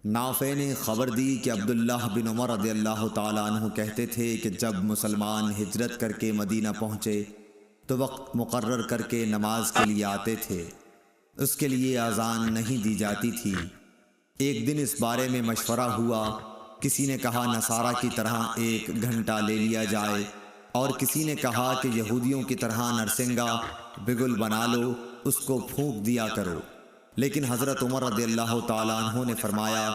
نافع نے خبر دی کہ عبداللہ بن عمر رضی اللہ تعالیٰ عنہ کہتے تھے کہ جب مسلمان ہجرت کر کے مدینہ پہنچے تو وقت مقرر کر کے نماز کے لیے آتے تھے، اس کے لیے اذان نہیں دی جاتی تھی۔ ایک دن اس بارے میں مشورہ ہوا، کسی نے کہا نصارہ کی طرح 1 گھنٹہ لے لیا جائے، اور کسی نے کہا کہ یہودیوں کی طرح نرسنگا بگل بنا لو، اس کو پھونک دیا کرو۔ لیکن حضرت عمر رضی اللہ تعالیٰ عنہ نے فرمایا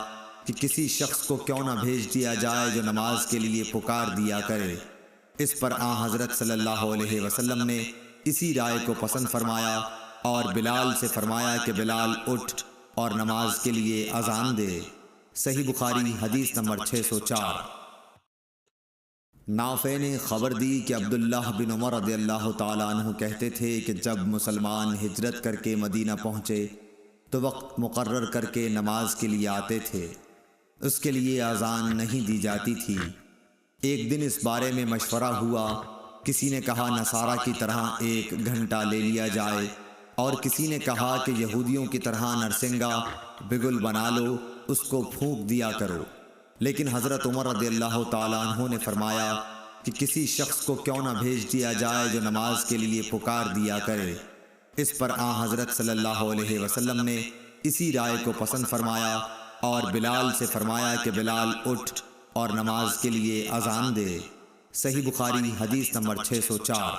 کہ کسی شخص کو کیوں نہ بھیج دیا جائے جو نماز کے لیے پکار دیا کرے۔ اس پر آن حضرت صلی اللہ علیہ وسلم نے اسی رائے کو پسند فرمایا اور بلال سے فرمایا کہ بلال اٹھ اور نماز کے لیے اذان دے۔ صحیح بخاری حدیث نمبر 604۔ نافع نے خبر دی کہ عبداللہ بن عمر رضی اللہ تعالیٰ عنہ کہتے تھے کہ جب مسلمان ہجرت کر کے مدینہ پہنچے تو وقت مقرر کر کے نماز کے لیے آتے تھے، اس کے لیے اذان نہیں دی جاتی تھی۔ ایک دن اس بارے میں مشورہ ہوا، کسی نے کہا نصارہ کی طرح 1 گھنٹہ لے لیا جائے، اور کسی نے کہا کہ یہودیوں کی طرح نرسنگا بگل بنا لو، اس کو پھونک دیا کرو۔ لیکن حضرت عمر رضی اللہ تعالیٰ عنہ نے فرمایا کہ کسی شخص کو کیوں نہ بھیج دیا جائے جو نماز کے لیے پکار دیا کرے۔ اس پر آن حضرت صلی اللہ علیہ وسلم نے اسی رائے کو پسند فرمایا اور بلال سے فرمایا کہ بلال اٹھ اور نماز کے لیے اذان دے۔ صحیح بخاری حدیث نمبر 604۔